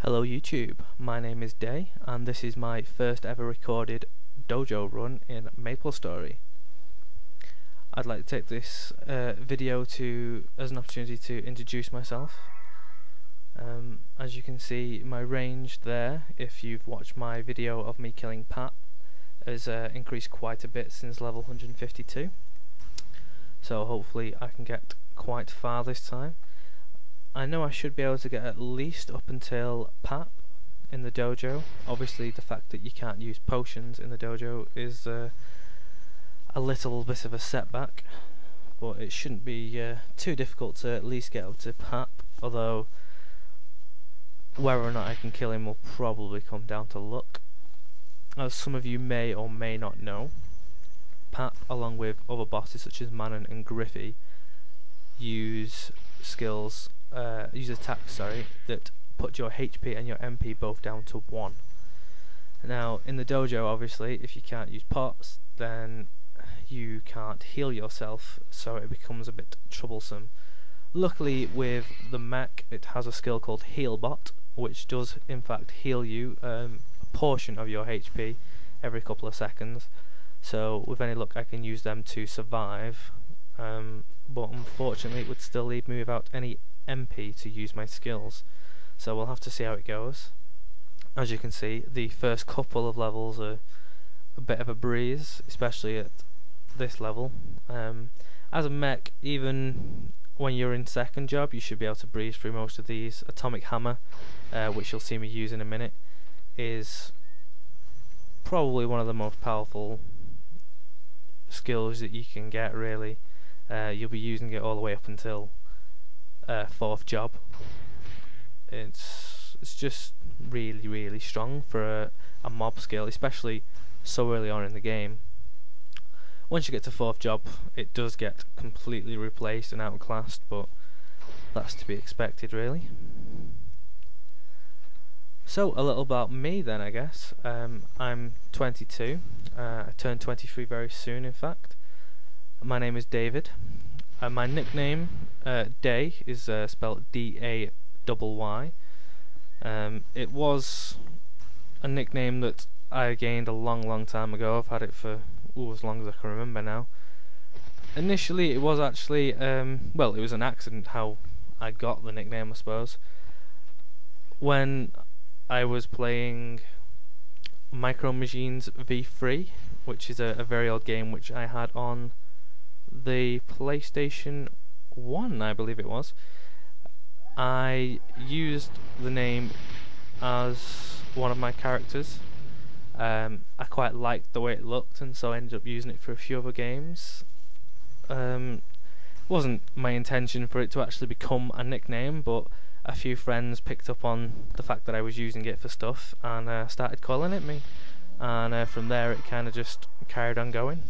Hello YouTube, my name is Day and this is my first ever recorded Dojo run in MapleStory. I'd like to take this video as an opportunity to introduce myself. As you can see, my range there, if you've watched my video of me killing Pat, has increased quite a bit since level 152. So hopefully I can get quite far this time. I know I should be able to get at least up until Pat in the dojo. Obviously the fact that you can't use potions in the dojo is a little bit of a setback, but it shouldn't be too difficult to at least get up to Pat, although whether or not I can kill him will probably come down to luck. As some of you may or may not know, Pat, along with other bosses such as Manon and Griffey, use attacks that put your HP and your MP both down to 1. Now in the dojo, obviously, if you can't use pots, then you can't heal yourself, so it becomes a bit troublesome. Luckily with the mech, it has a skill called Healbot, which does in fact heal you a portion of your HP every couple of seconds, so with any luck I can use them to survive. But unfortunately it would still leave me without any MP to use my skills, so we'll have to see how it goes. As you can see, the first couple of levels are a bit of a breeze, especially at this level. As a mech, even when you're in second job, you should be able to breeze through most of these. Atomic Hammer, which you'll see me use in a minute, is probably one of the most powerful skills that you can get, really. You'll be using it all the way up until 4th job. It's just really strong for a mob skill, especially so early on in the game. Once you get to 4th job, it does get completely replaced and outclassed, but that's to be expected, really. So a little about me then, I guess. I'm 22. I turn 23 very soon, in fact. My name is David. My nickname, Day, is spelled D-A-Y-Y. It was a nickname that I gained a long time ago. I've had it for as long as I can remember now. Initially it was actually, well, it was an accident how I got the nickname, I suppose. When I was playing Micro Machines V3, which is a very old game which I had on the PlayStation 1, I believe it was. I used the name as one of my characters. I quite liked the way it looked, and so I ended up using it for a few other games. It wasn't my intention for it to actually become a nickname, but a few friends picked up on the fact that I was using it for stuff and started calling it me, and from there it kind of just carried on going.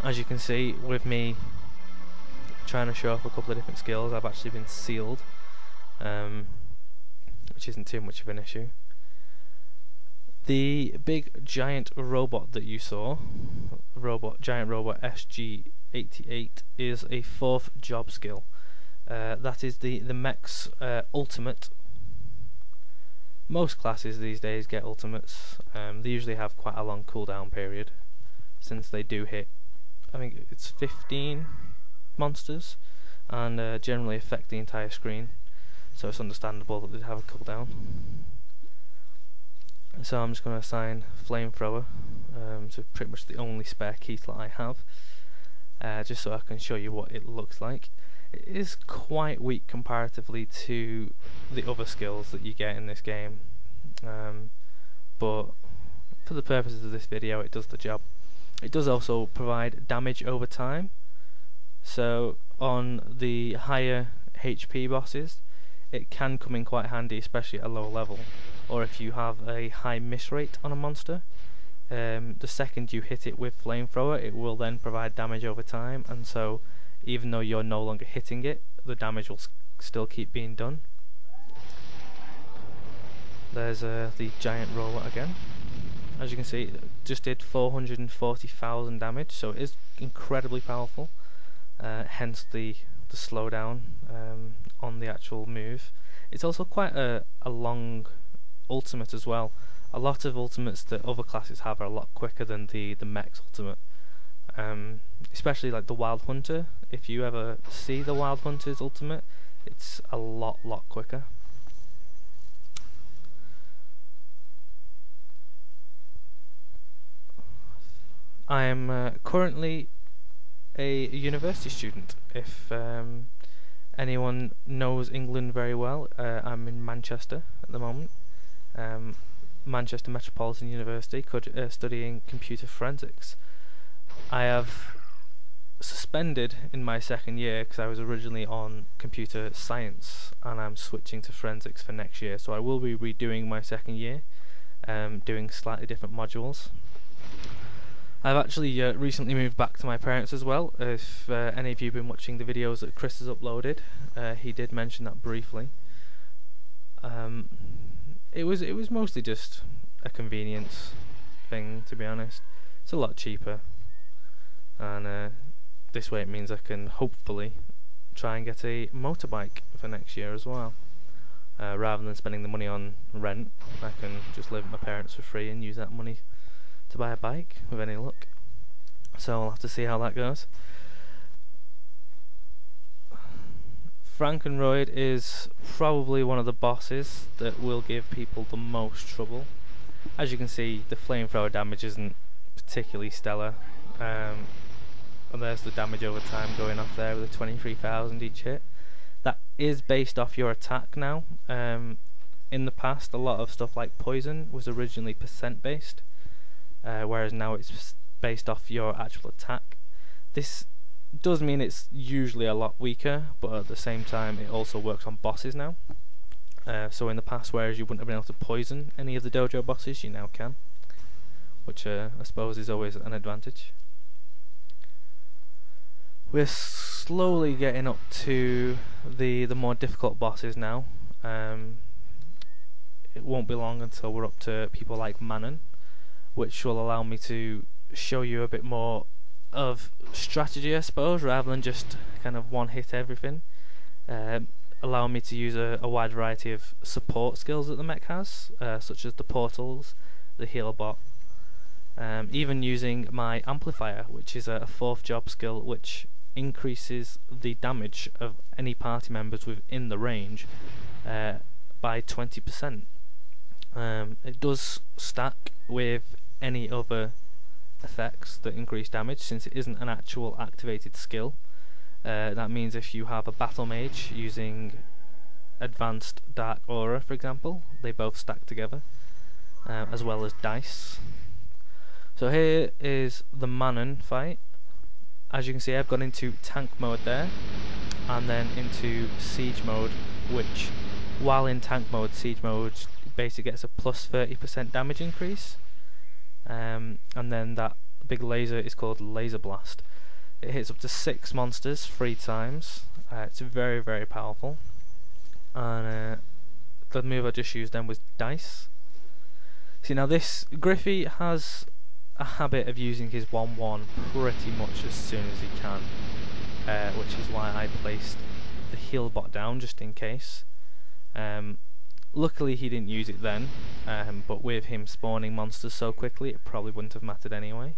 As you can see, with me trying to show off a couple of different skills, I've actually been sealed, which isn't too much of an issue. The big giant robot that you saw, giant robot SG-88, is a 4th job skill. That is the mech's ultimate. Most classes these days get ultimates. They usually have quite a long cooldown period, since they do hit, I think it's 15 monsters, and generally affect the entire screen, so it's understandable that they'd have a cooldown. So I'm just going to assign Flamethrower to pretty much the only spare key slot I have, just so I can show you what it looks like. It is quite weak comparatively to the other skills that you get in this game, but for the purposes of this video it does the job. It does also provide damage over time, so on the higher HP bosses it can come in quite handy, especially at a lower level, or if you have a high miss rate on a monster. The second you hit it with Flamethrower, it will then provide damage over time, and so even though you're no longer hitting it, the damage will still keep being done. There's the giant robot again. As you can see, it just did 440,000 damage, so it is incredibly powerful, hence the the slowdown on the actual move. It's also quite a long ultimate as well. A lot of ultimates that other classes have are a lot quicker than the mech's ultimate. Especially like the Wild Hunter. If you ever see the Wild Hunter's ultimate, it's a lot quicker. I am currently a university student. If anyone knows England very well, I'm in Manchester at the moment. Manchester Metropolitan University, studying computer forensics. I have suspended in my second year because I was originally on computer science, and I'm switching to forensics for next year, so I will be redoing my second year, doing slightly different modules. I've actually recently moved back to my parents as well. If any of you have been watching the videos that Chris has uploaded, he did mention that briefly. It was mostly just a convenience thing, to be honest. It's a lot cheaper, and this way it means I can hopefully try and get a motorbike for next year as well. Rather than spending the money on rent, I can just live with my parents for free and use that money to buy a bike with any luck. So I'll have to see how that goes. Frankenroyd is probably one of the bosses that will give people the most trouble. As you can see, the flamethrower damage isn't particularly stellar, and there's the damage over time going off there with a 23,000 each hit. That is based off your attack now. In the past, a lot of stuff like poison was originally percent based, whereas now it's based off your actual attack. This does mean it's usually a lot weaker, but at the same time it also works on bosses now. So in the past, whereas you wouldn't have been able to poison any of the dojo bosses, you now can, which I suppose is always an advantage. We're slowly getting up to the more difficult bosses now. It won't be long until we're up to people like Manon, which will allow me to show you a bit more of strategy, I suppose, rather than just kind of one hit everything. Allow me to use a wide variety of support skills that the mech has, such as the portals, the heal bot, even using my amplifier, which is a fourth job skill which increases the damage of any party members within the range by 20%. It does stack with any other effects that increase damage, since it isn't an actual activated skill. That means if you have a battle mage using advanced dark aura, for example, they both stack together, as well as dice. So here is the Manon fight. As you can see, I've gone into tank mode there, and then into siege mode, which, while in tank mode, siege mode basically gets a plus 30% damage increase, and then that big laser is called Laser Blast. It hits up to 6 monsters 3 times. It's very powerful, and the move I just used then was Dice. See, now this Griffey has a habit of using his 1-1 pretty much as soon as he can, which is why I placed the heal bot down just in case. Luckily he didn't use it then, but with him spawning monsters so quickly, it probably wouldn't have mattered anyway.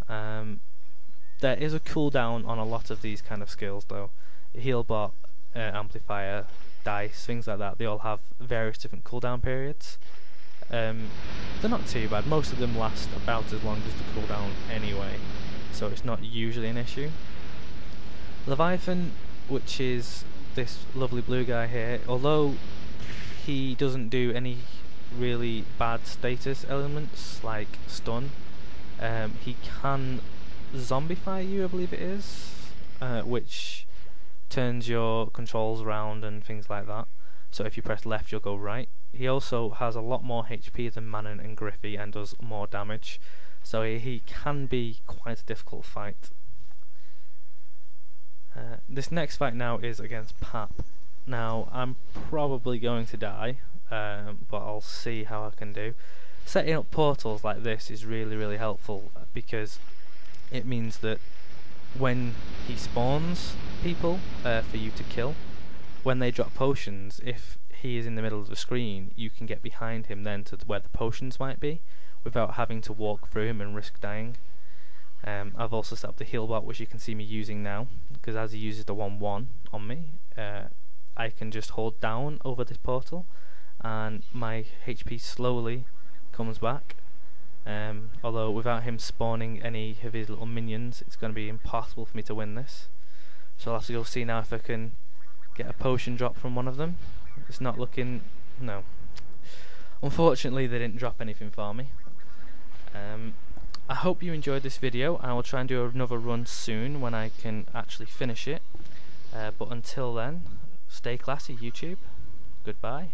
There is a cooldown on a lot of these kind of skills though. Heal bot, amplifier, dice, things like that, they all have various different cooldown periods. They're not too bad. Most of them last about as long as the cooldown anyway, so it's not usually an issue. Leviathan, which is this lovely blue guy here, although he doesn't do any really bad status elements like stun, he can zombify you, I believe it is, which turns your controls around and things like that. So if you press left, you'll go right. He also has a lot more HP than Manon and Griffey and does more damage, so he can be quite a difficult fight. This next fight now is against Pap. Now I'm probably going to die, but I'll see how I can do. Setting up portals like this is really helpful, because it means that when he spawns people for you to kill, when they drop potions, if he is in the middle of the screen, you can get behind him then to where the potions might be, without having to walk through him and risk dying. I've also set up the heal bot, which you can see me using now, because as he uses the 1-1 on me, I can just hold down over this portal and my HP slowly comes back. Although without him spawning any of his little minions, it's going to be impossible for me to win this. So I'll have to go see now if I can get a potion drop from one of them. It's not looking... no. Unfortunately they didn't drop anything for me. I hope you enjoyed this video, and I will try and do another run soon when I can actually finish it. But until then, stay classy YouTube. Goodbye.